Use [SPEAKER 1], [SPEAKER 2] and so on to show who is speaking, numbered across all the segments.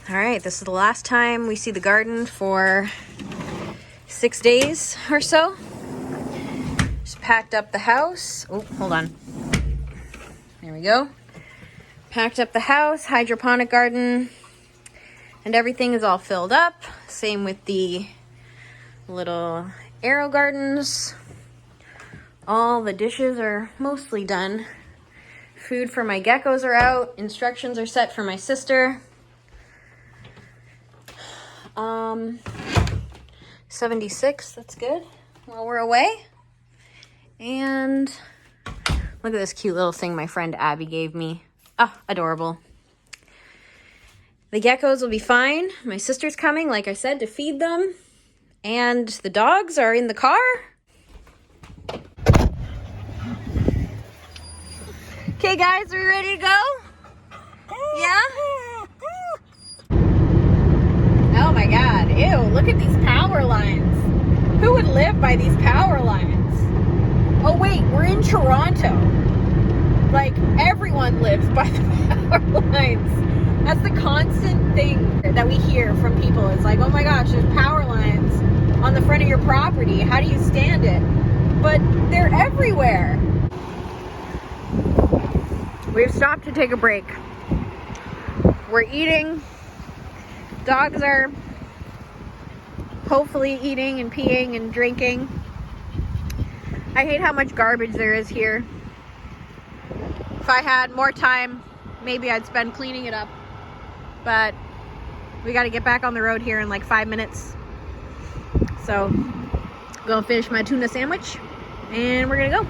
[SPEAKER 1] All right, this is the last time we see the garden for 6 days or so. Just packed up the house. Oh, hold on. There we go. Packed up the house, hydroponic garden, and everything is all filled up. Same with the little arrow gardens. All the dishes are mostly done. Food for my geckos are out. Instructions are set for my sister. 76, that's good while we're away. And look at this cute little thing my friend Abby gave me. Oh, adorable. The geckos will be fine. My sister's coming, like I said, to feed them. And the dogs are in the car. Okay, guys, are we ready to go? Yeah? Oh my God, ew, look at these power lines. Who would live by these power lines? Oh wait, we're in Toronto. Like, everyone lives by the power lines. That's the constant thing that we hear from people. It's like, oh my gosh, there's power lines on the front of your property. How do you stand it? But they're everywhere. We've stopped to take a break. We're eating. Dogs are hopefully eating and peeing and drinking. I hate how much garbage there is here. If I had more time, maybe I'd spend cleaning it up. But we got to get back on the road here in like 5 minutes. So, gonna finish my tuna sandwich and we're gonna go.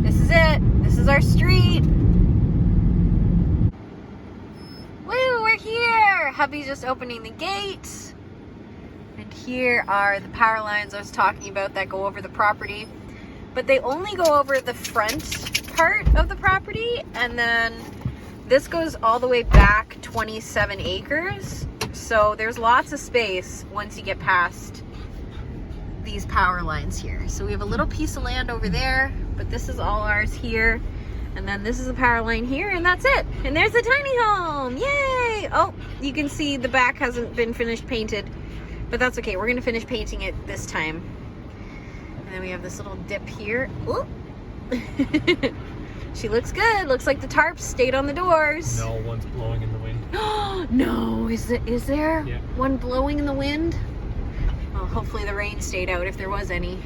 [SPEAKER 1] This is it. This is our street. Woo, we're here. Hubby's just opening the gate. And here are the power lines I was talking about that go over the property. But they only go over the front part of the property. And then this goes all the way back 27 acres. So there's lots of space once you get past these power lines here. So we have a little piece of land over there, but this is all ours here. And then this is a power line here, and that's it. And there's the tiny home. Yay! Oh, you can see the back hasn't been finished painted, but that's okay. We're gonna finish painting it this time. And then we have this little dip here. Ooh. She looks good. Looks like the tarps stayed on the doors.
[SPEAKER 2] No, one's blowing in the wind.
[SPEAKER 1] No, is there?
[SPEAKER 2] Yeah. One
[SPEAKER 1] blowing in the wind? Well, hopefully the rain stayed out if there was any.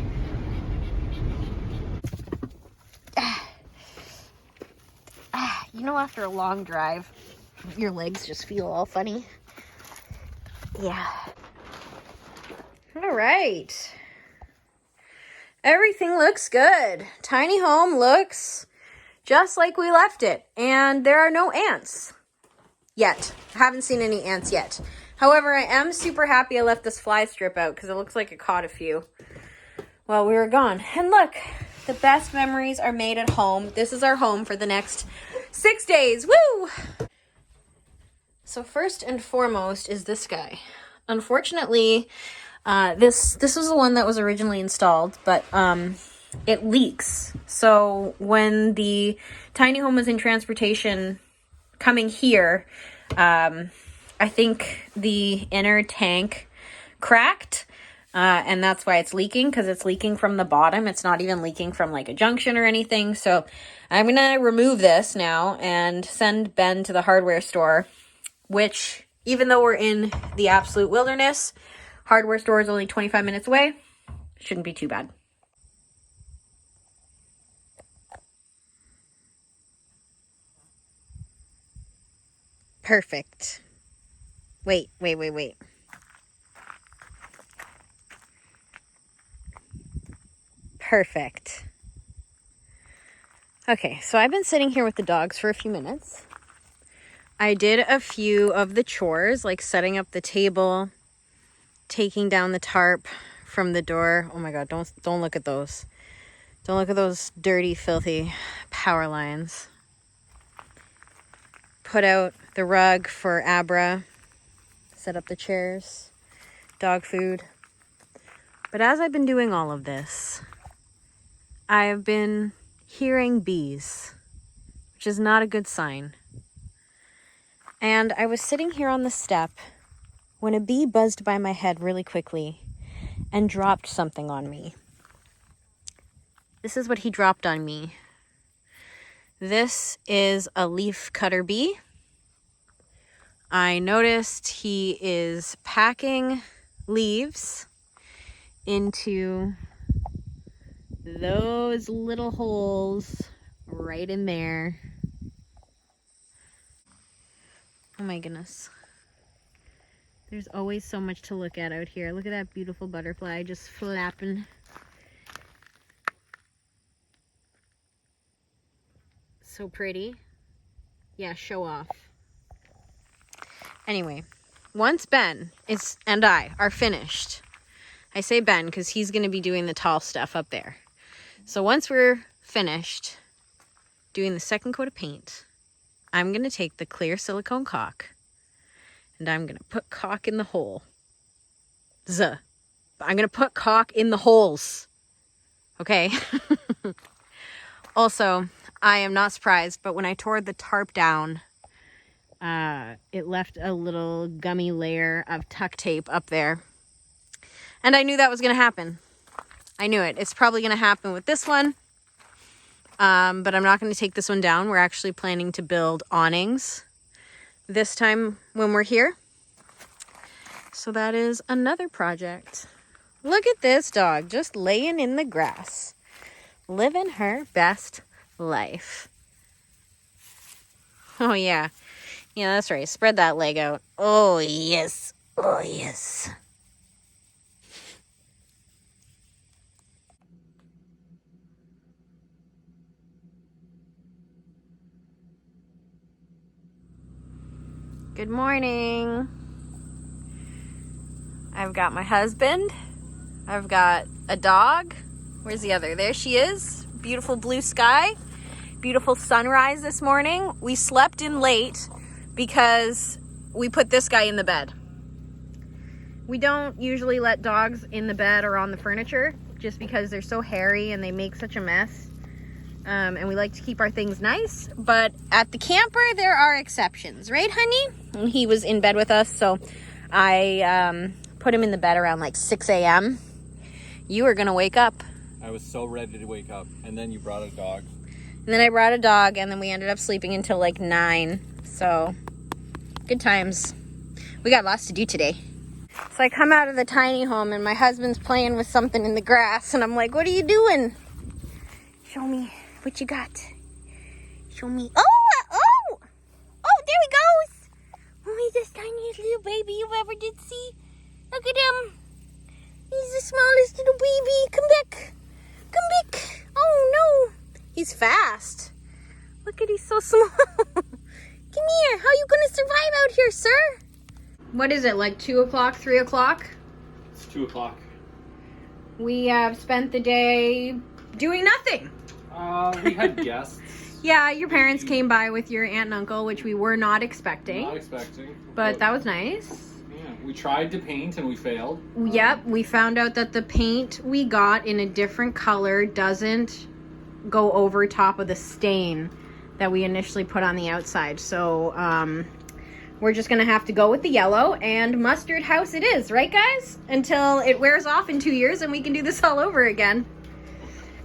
[SPEAKER 1] You know, after a long drive, your legs just feel all funny. Yeah. All right. Everything looks good. Tiny home looks just like we left it. And there are no ants yet. I haven't seen any ants yet. However, I am super happy I left this fly strip out because it looks like it caught a few while we were gone. And look, the best memories are made at home. This is our home for the next 6 days. Woo! So first and foremost is this guy. Unfortunately, this was the one that was originally installed, but it leaks. So when the tiny home was in transportation coming here, I think the inner tank cracked, and that's why it's leaking, because it's leaking from the bottom. It's not even leaking from like a junction or anything. So I'm going to remove this now and send Ben to the hardware store, which, even though we're in the absolute wilderness, hardware store is only 25 minutes away. Shouldn't be too bad. Perfect. Wait. Perfect. Okay, so I've been sitting here with the dogs for a few minutes. I did a few of the chores, like setting up the table, taking down the tarp from the door. Oh my God, don't look at those. Don't look at those dirty, filthy power lines. Put out the rug for Abra. Set up the chairs. Dog food. But as I've been doing all of this, I've been hearing bees, which is not a good sign. And I was sitting here on the step when a bee buzzed by my head really quickly and dropped something on me. This is what he dropped on me. This is a leaf cutter bee. I noticed he is packing leaves into those little holes right in there. Oh my goodness. There's always so much to look at out here. Look at that beautiful butterfly just flapping. So pretty. Yeah, show off. Anyway, once Ben and I are finished, I say Ben because he's going to be doing the tall stuff up there. So once we're finished doing the second coat of paint, I'm going to take the clear silicone caulk and I'm going to put caulk in the hole. I'm going to put caulk in the holes. Okay? Also, I am not surprised, but when I tore the tarp down, it left a little gummy layer of tuck tape up there. And I knew that was going to happen. I knew it. It's probably going to happen with this one. But I'm not going to take this one down. We're actually planning to build awnings this time when we're here. So that is another project. Look at this dog just laying in the grass, living her best life. Oh yeah. Yeah, that's right. Spread that leg out. Oh yes. Oh yes. Good morning. I've got my husband. I've got a dog. Where's the other? There she is. Beautiful blue sky. Beautiful sunrise this morning. We slept in late because we put this guy in the bed. We don't usually let dogs in the bed or on the furniture just because they're so hairy and they make such a mess. And we like to keep our things nice. But at the camper, there are exceptions. Right, honey? And he was in bed with us, so I put him in the bed around like 6 a.m. You were going to wake up.
[SPEAKER 2] I was so ready to wake up, and then you brought a dog.
[SPEAKER 1] And then I brought a dog, and then we ended up sleeping until like 9. So, good times. We got lots to do today. So I come out of the tiny home, and my husband's playing with something in the grass, and I'm like, what are you doing? Show me what you got. Show me. Oh, there he goes. Oh, he's the tiniest little baby you ever did see. Look at him. He's the smallest little baby. Come back. Come back. Oh, no. He's fast. Look at, he's so small. Come here. How are you going to survive out here, sir? What is it, like 2 o'clock, 3 o'clock?
[SPEAKER 2] It's 2 o'clock.
[SPEAKER 1] We have spent the day doing nothing.
[SPEAKER 2] We had guests.
[SPEAKER 1] Yeah, your parents came by with your aunt and uncle, which we were not expecting.
[SPEAKER 2] Not expecting.
[SPEAKER 1] But that was nice.
[SPEAKER 2] Yeah, we tried to paint and we failed.
[SPEAKER 1] Yep, we found out that the paint we got in a different color doesn't go over top of the stain that we initially put on the outside. So, we're just going to have to go with the yellow and mustard house it is, right guys? Until it wears off in 2 years and we can do this all over again.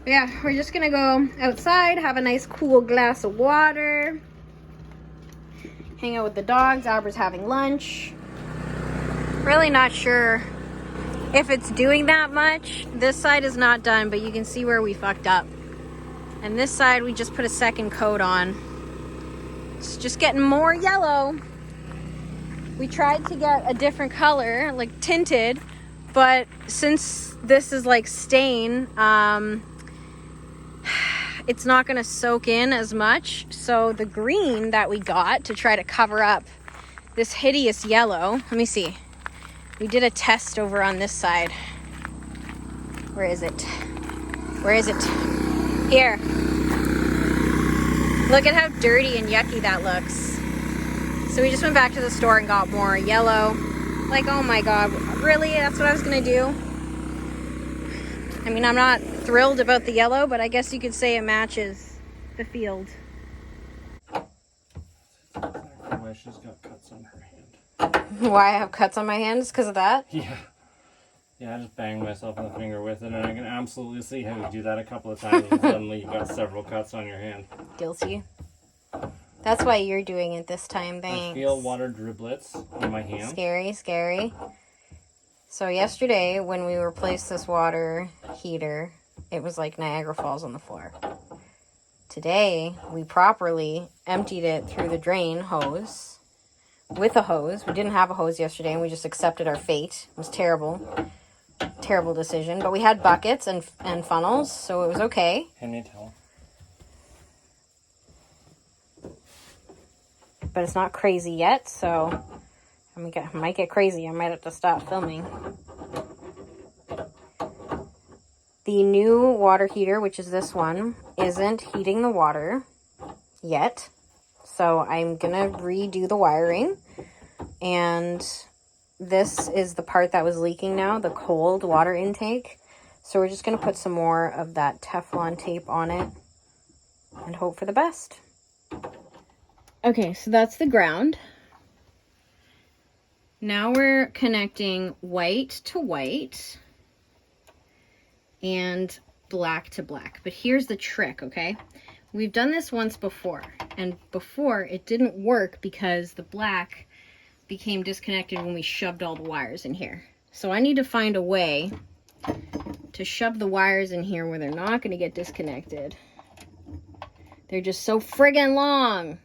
[SPEAKER 1] But yeah, we're just going to go outside, have a nice cool glass of water, hang out with the dogs. Albert's having lunch. Really not sure if it's doing that much. This side is not done, but you can see where we fucked up. And this side, we just put a second coat on. It's just getting more yellow. We tried to get a different color, like tinted, but since this is like stain, it's not going to soak in as much. So the green that we got to try to cover up this hideous yellow, let me see. We did a test over on this side. Where is it? Where is it? Here. Look at how dirty and yucky that looks. So we just went back to the store and got more yellow. Like, oh my God, really? That's what I was gonna do? I mean, I'm not thrilled about the yellow, but I guess you could say it matches the field.
[SPEAKER 2] Why she's got cuts on her hand.
[SPEAKER 1] Why I have cuts on my hands? Because of that?
[SPEAKER 2] Yeah. Yeah, I just banged myself in the finger with it, and I can absolutely see how you do that a couple of times and suddenly you've got several cuts on your hand.
[SPEAKER 1] Guilty. That's why you're doing it this time, thanks.
[SPEAKER 2] I feel water driblets on my hand.
[SPEAKER 1] Scary, scary. So yesterday, when we replaced this water heater, it was like Niagara Falls on the floor. Today, we properly emptied it through the drain hose with a hose. We didn't have a hose yesterday, and we just accepted our fate. It was terrible. Terrible decision. But we had buckets and funnels, so it was okay.
[SPEAKER 2] Hand me a towel.
[SPEAKER 1] But it's not crazy yet, so I might get crazy. I might have to stop filming. The new water heater, which is this one, isn't heating the water yet. So I'm gonna redo the wiring. And this is the part that was leaking now, the cold water intake. So we're just gonna put some more of that Teflon tape on it and hope for the best. Okay, so that's the ground. Now we're connecting white to white and black to black. But here's the trick, okay? We've done this once before, and before it didn't work because the black became disconnected when we shoved all the wires in here. So I need to find a way to shove the wires in here where they're not going to get disconnected. They're just so friggin' long.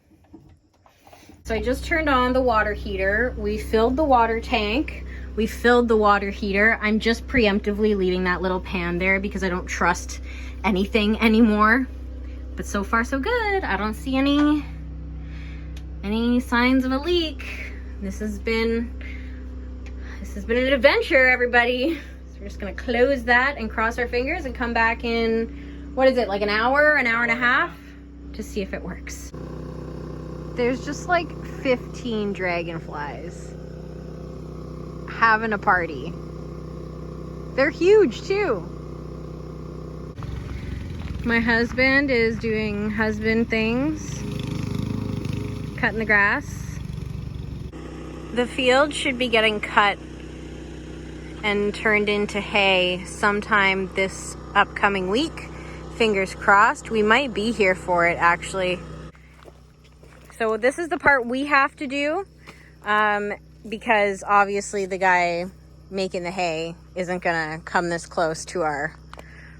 [SPEAKER 1] So I just turned on the water heater. We filled the water tank. We filled the water heater. I'm just preemptively leaving that little pan there because I don't trust anything anymore. But so far so good. I don't see any signs of a leak. This has been an adventure, everybody. So we're just gonna close that and cross our fingers and come back in, what is it, like an hour and a half to see if it works. There's just like 15 dragonflies having a party. They're huge too. My husband is doing husband things, cutting the grass. The field should be getting cut and turned into hay sometime this upcoming week. Fingers crossed. We might be here for it, actually. So this is the part we have to do because obviously the guy making the hay isn't gonna come this close to our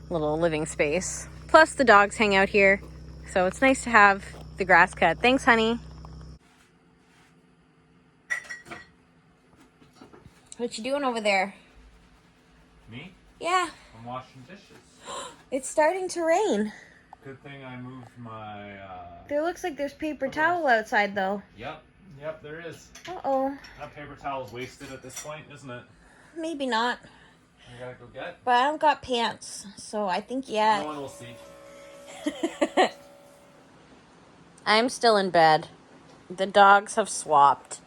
[SPEAKER 1] little living space. Plus the dogs hang out here, so it's nice to have the grass cut. Thanks, honey. What you doing over there?
[SPEAKER 2] Me?
[SPEAKER 1] Yeah.
[SPEAKER 2] I'm washing dishes.
[SPEAKER 1] It's starting to rain.
[SPEAKER 2] Good thing I moved my,
[SPEAKER 1] There looks like there's paper towel outside, though.
[SPEAKER 2] Yep, there is.
[SPEAKER 1] Uh-oh.
[SPEAKER 2] That paper towel's wasted at this point, isn't it?
[SPEAKER 1] Maybe not.
[SPEAKER 2] I gotta go get.
[SPEAKER 1] But I don't got pants, so I think, yeah.
[SPEAKER 2] No one will see.
[SPEAKER 1] I'm still in bed. The dogs have swapped.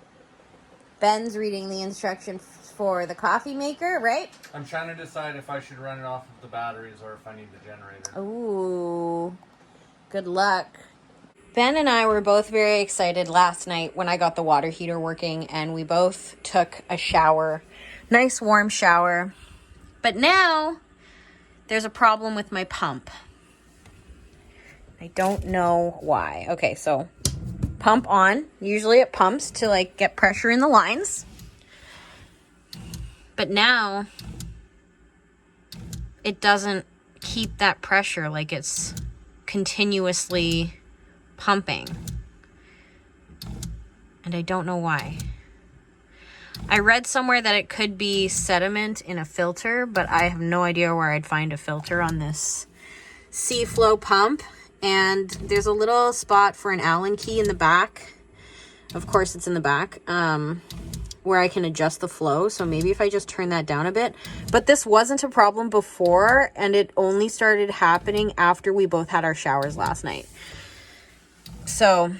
[SPEAKER 1] Ben's reading the instructions for the coffee maker, right?
[SPEAKER 2] I'm trying to decide if I should run it off of the batteries or if I need the generator.
[SPEAKER 1] Ooh, good luck. Ben and I were both very excited last night when I got the water heater working and we both took a shower. Nice warm shower. But now there's a problem with my pump. I don't know why. Okay, so pump on. Usually it pumps to like get pressure in the lines. But now it doesn't keep that pressure, like it's continuously pumping. And I don't know why. I read somewhere that it could be sediment in a filter, but I have no idea where I'd find a filter on this C-Flow pump. And there's a little spot for an Allen key in the back. Of course it's in the back, where I can adjust the flow. So maybe if I just turn that down a bit. But this wasn't a problem before, and it only started happening after we both had our showers last night. So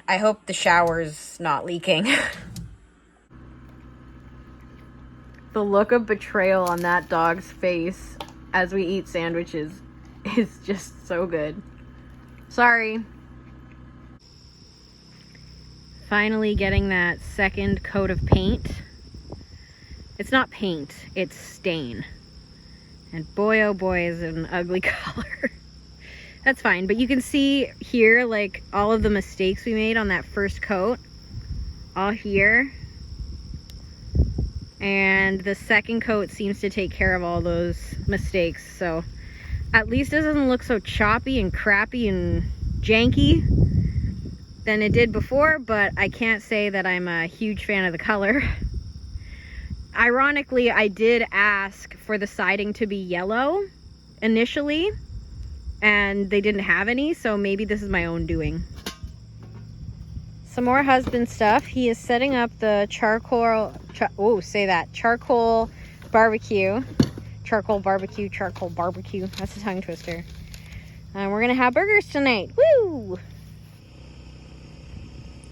[SPEAKER 1] I hope the shower's not leaking. The look of betrayal on that dog's face as we eat sandwiches is just so good. Sorry. Finally getting that second coat of paint. It's not paint, it's stain. And boy, oh boy, is it an ugly color. That's fine, but you can see here, like, all of the mistakes we made on that first coat. All here. And the second coat seems to take care of all those mistakes, so at least it doesn't look so choppy and crappy and janky than it did before, but I can't say that I'm a huge fan of the color. Ironically, I did ask for the siding to be yellow initially, and they didn't have any, so maybe this is my own doing. Some more husband stuff. He is setting up the charcoal barbecue. Charcoal barbecue. That's a tongue twister. We're gonna have burgers tonight. Woo!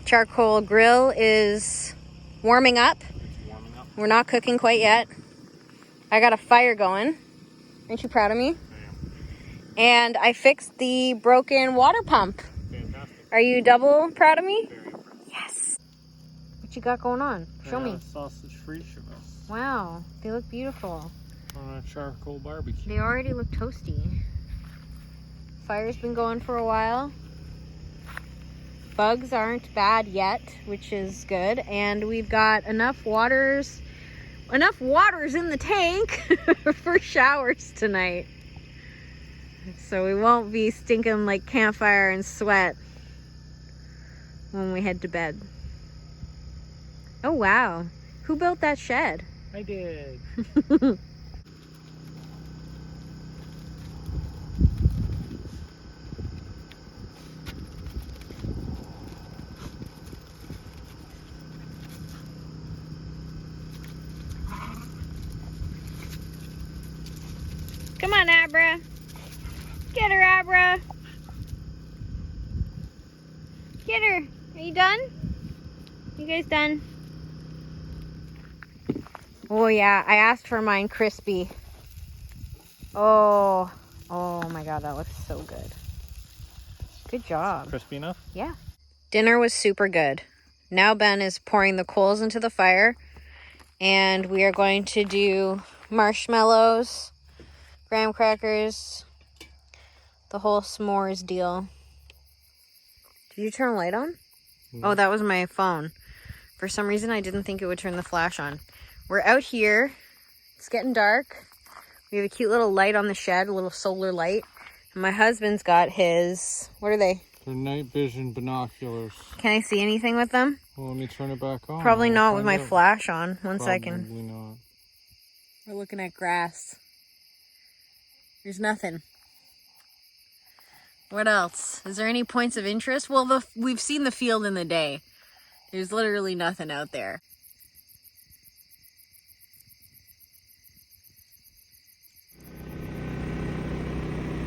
[SPEAKER 1] Charcoal grill is warming up. We're not cooking quite yet. I got a fire going. Aren't you proud of me? I am. And I fixed the broken water pump. Fantastic. Are you double proud of me? Yes. What you got going on? Show me.
[SPEAKER 2] Sausage fritters.
[SPEAKER 1] Wow, they look beautiful.
[SPEAKER 2] On a charcoal barbecue.
[SPEAKER 1] They already look toasty. Fire's been going for a while. Bugs aren't bad yet, which is good. And we've got enough waters in the tank for showers tonight. So we won't be stinking like campfire and sweat when we head to bed. Oh wow, who built that shed?
[SPEAKER 2] I did.
[SPEAKER 1] Come on, Abra. Get her, Abra. Get her. Are you done? You guys done? Oh yeah, I asked for mine crispy. Oh my god, that looks so good. Good job.
[SPEAKER 2] Crispy enough?
[SPEAKER 1] Yeah. Dinner was super good. Now Ben is pouring the coals into the fire, and we are going to do marshmallows, graham crackers, the whole s'mores deal. Did you turn a light on? Oh, that was my phone. For some reason, I didn't think it would turn the flash on. We're out here. It's getting dark. We have a cute little light on the shed, a little solar light. And my husband's got his, what are they?
[SPEAKER 2] They're night vision binoculars.
[SPEAKER 1] Can I see anything with them?
[SPEAKER 2] Well, let me turn it back on.
[SPEAKER 1] Probably not with my flash on. One second.
[SPEAKER 2] Probably not.
[SPEAKER 1] We're looking at grass. There's nothing. What else? Is there any points of interest? Well, we've seen the field in the day. There's literally nothing out there.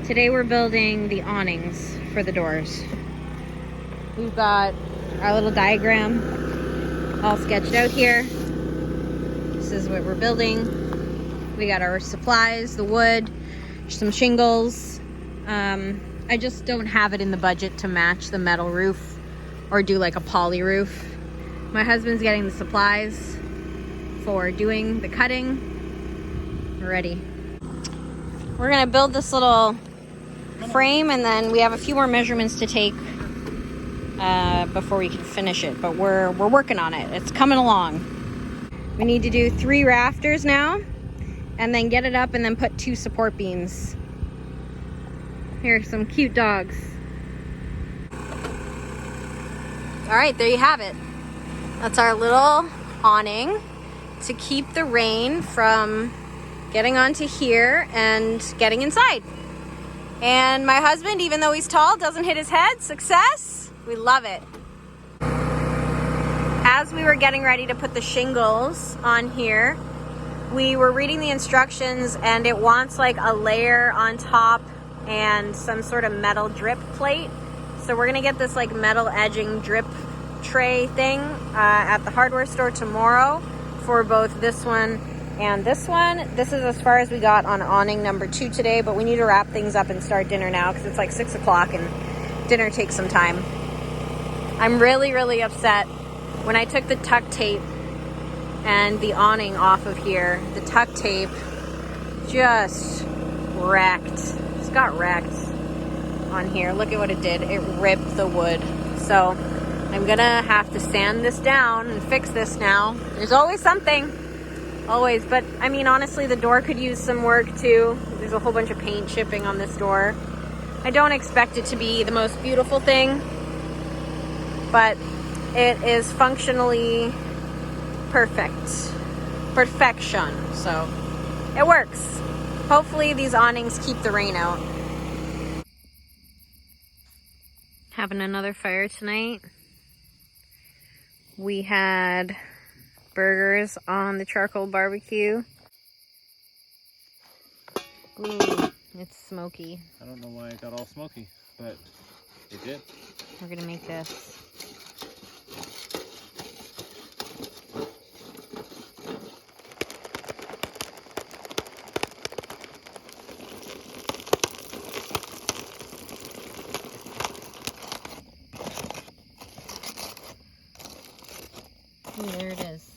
[SPEAKER 1] Today we're building the awnings for the doors. We've got our little diagram all sketched out here. This is what we're building. We got our supplies, the wood, some shingles. I just don't have it in the budget to match the metal roof or do like a poly roof. My husband's getting the supplies for doing the cutting. We're ready. We're gonna build this little frame, and then we have a few more measurements to take before we can finish it, but we're working on it. It's coming along. We need to do 3 rafters now, and then get it up and then put 2 support beams. Here are some cute dogs. All right, there you have it. That's our little awning to keep the rain from getting onto here and getting inside. And my husband, even though he's tall, doesn't hit his head. Success! We love it. As we were getting ready to put the shingles on here, we were reading the instructions, and it wants like a layer on top and some sort of metal drip plate. So we're gonna get this like metal edging drip tray thing at the hardware store tomorrow for both this one And this is as far as we got on awning number 2 today, but we need to wrap things up and start dinner now because it's like 6 o'clock and dinner takes some time. I'm really, really upset. When I took the tuck tape and the awning off of here, the tuck tape just wrecked. It's got wrecked on here. Look at what it did. It ripped the wood. So I'm gonna have to sand this down and fix this now. There's always something. Always. But I mean, honestly, the door could use some work too. There's a whole bunch of paint chipping on this door. I don't expect it to be the most beautiful thing, but it is functionally perfect. Perfection. So it works. Hopefully these awnings keep the rain out. Having another fire tonight. We had burgers on the charcoal barbecue. Ooh, it's smoky.
[SPEAKER 2] I don't know why it got all smoky, but it did.
[SPEAKER 1] We're gonna make this. Ooh, there it is.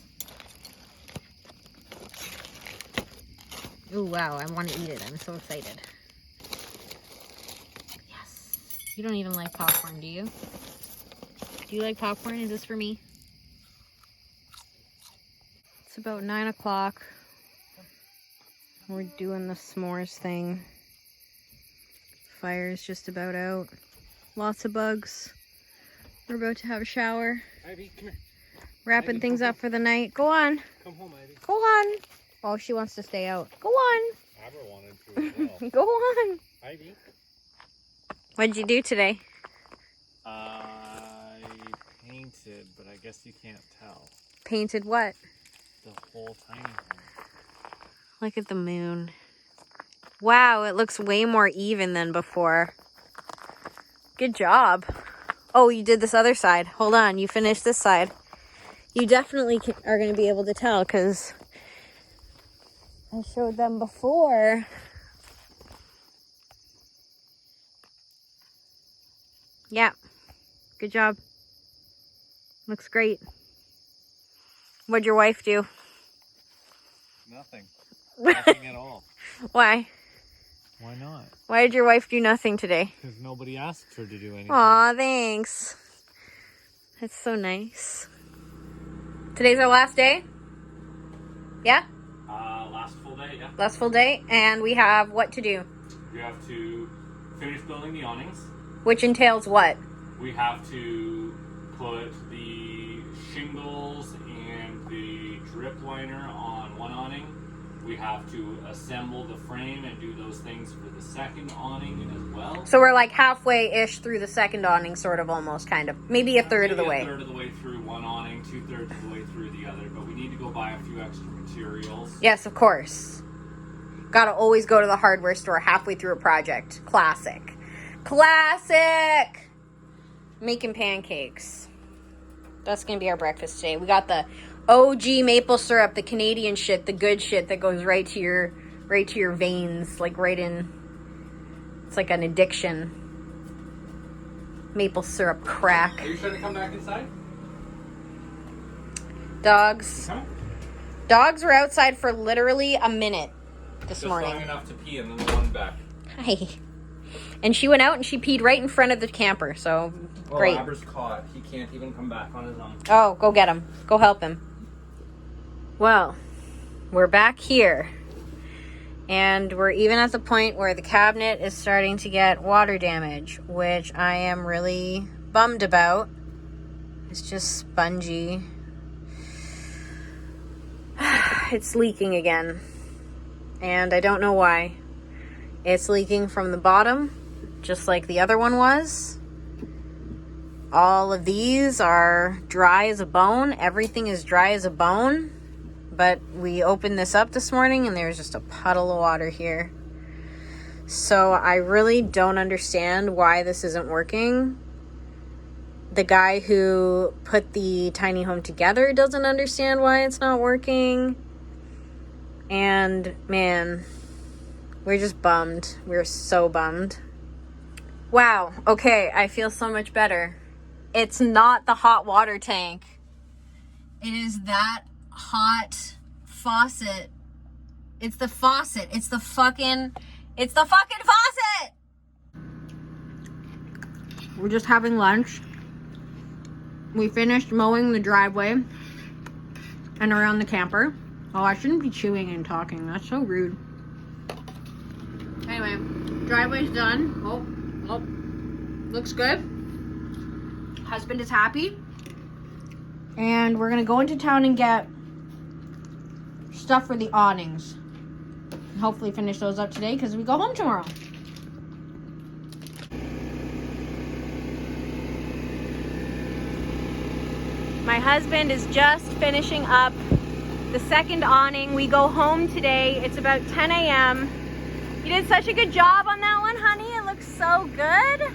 [SPEAKER 1] Ooh, wow, I want to eat it. I'm so excited. Yes. You don't even like popcorn, do you? Do you like popcorn? Is this for me? It's about 9 o'clock. We're doing the s'mores thing. Fire's just about out. Lots of bugs. We're about to have a shower.
[SPEAKER 2] Ivy, come here.
[SPEAKER 1] Wrapping things up for the night. Go on.
[SPEAKER 2] Come home, Ivy.
[SPEAKER 1] Go on. Oh, she wants to stay out. Go on.
[SPEAKER 2] Aber wanted to as well.
[SPEAKER 1] Go on.
[SPEAKER 2] Ivy.
[SPEAKER 1] What'd you do today?
[SPEAKER 2] I painted, but I guess you can't tell.
[SPEAKER 1] Painted what?
[SPEAKER 2] The whole tiny home.
[SPEAKER 1] Look at the moon. Wow, it looks way more even than before. Good job. Oh, you did this other side. Hold on, you finished this side. You definitely are going to be able to tell because I showed them before. Yeah, good job. Looks great. What'd your wife do?
[SPEAKER 2] Nothing. Nothing at all.
[SPEAKER 1] Why?
[SPEAKER 2] Why not?
[SPEAKER 1] Why did your wife do nothing today?
[SPEAKER 2] Because nobody asked her to do anything.
[SPEAKER 1] Aw, thanks. That's so nice. Today's our last day? Yeah?
[SPEAKER 2] Last full day, yeah.
[SPEAKER 1] Last full day. And we have what to do?
[SPEAKER 2] We have to finish building the awnings.
[SPEAKER 1] Which entails what?
[SPEAKER 2] We have to put the shingles and the drip liner on one awning. We have to assemble the frame and do those things for the second awning as well.
[SPEAKER 1] So we're like halfway-ish through the second awning, sort of, almost, kind of. Maybe a third of the way.
[SPEAKER 2] A third of the way through one awning, 2/3 of the way through the other. But we need to go buy a few extra materials.
[SPEAKER 1] Yes, of course. Gotta always go to the hardware store halfway through a project. Classic. Classic! Making pancakes. That's gonna be our breakfast today. We got the OG maple syrup, the Canadian shit, the good shit that goes right to your veins, like right in. It's like an addiction. Maple syrup crack.
[SPEAKER 2] Are you trying to come back inside?
[SPEAKER 1] Dogs.
[SPEAKER 2] Come.
[SPEAKER 1] Dogs were outside for literally a minute this morning.
[SPEAKER 2] Just long enough to pee and then the one back.
[SPEAKER 1] Hi. And she went out and she peed right in front of the camper, so great.
[SPEAKER 2] Aber's caught. He can't even come back on his own.
[SPEAKER 1] Oh, go get him. Go help him. Well, we're back here. And we're even at the point where the cabinet is starting to get water damage, which I am really bummed about. It's just spongy. It's leaking again. And I don't know why. It's leaking from the bottom, just like the other one was. All of these are dry as a bone. Everything is dry as a bone. But we opened this up this morning and there's just a puddle of water here. So I really don't understand why this isn't working. The guy who put the tiny home together doesn't understand why it's not working. And man, we're just bummed. We're so bummed. Wow, okay, I feel so much better. It's not the hot water tank. It is that hot faucet. It's the faucet. It's the fucking faucet! We're just having lunch. We finished mowing the driveway and around the camper. Oh, I shouldn't be chewing and talking. That's so rude. Anyway, driveway's done. Oh, looks good. Husband is happy. And we're gonna go into town and get stuff for the awnings. And hopefully finish those up today because we go home tomorrow. My husband is just finishing up the second awning. We go home today. It's about 10 a.m. You did such a good job on that one, honey. It looks so good.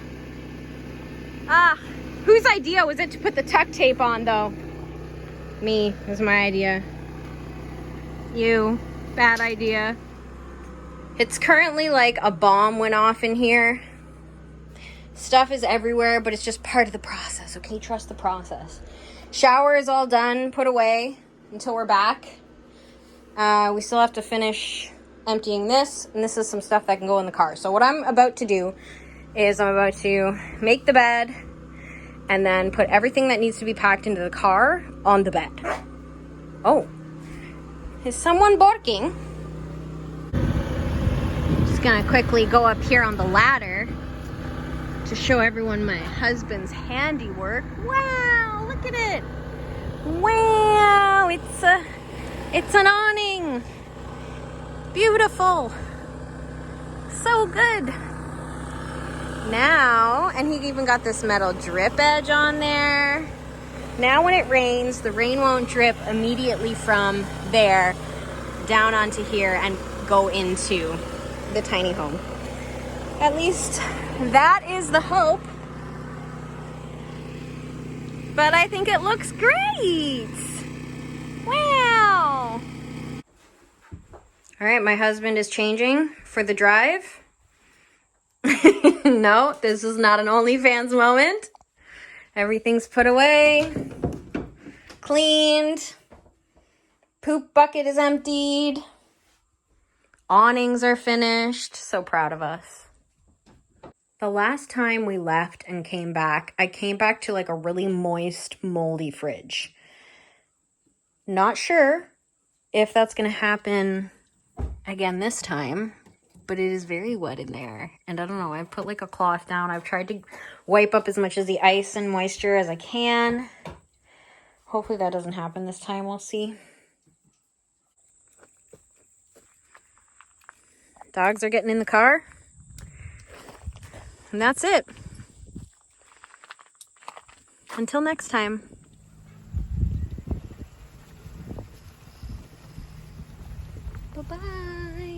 [SPEAKER 1] Whose idea was it to put the tuck tape on, though? Me. It was my idea. You. Bad idea. It's currently like a bomb went off in here. Stuff is everywhere, but it's just part of the process, okay? Trust the process. Shower is all done, put away until we're back. We still have to finish emptying this, and this is some stuff that can go in the car. So what I'm about to do is I'm about to make the bed and then put everything that needs to be packed into the car on the bed. Oh, is someone barking? Just gonna quickly go up here on the ladder to show everyone my husband's handiwork. Wow, look at it. Wow, it's an awning. Beautiful. So good. Now, and he even got this metal drip edge on there. Now when it rains, the rain won't drip immediately from there down onto here and go into the tiny home. At least that is the hope. But I think it looks great. Wow. All right, my husband is changing for the drive. No, this is not an OnlyFans moment. Everything's put away, cleaned, poop bucket is emptied, awnings are finished. So proud of us. The last time we left and came back, I came back to like a really moist, moldy fridge. Not sure if that's going to happen again this time, but it is very wet in there. And I don't know, I've put like a cloth down. I've tried to wipe up as much of the ice and moisture as I can. Hopefully that doesn't happen this time. We'll see. Dogs are getting in the car. And that's it. Until next time. Bye-bye.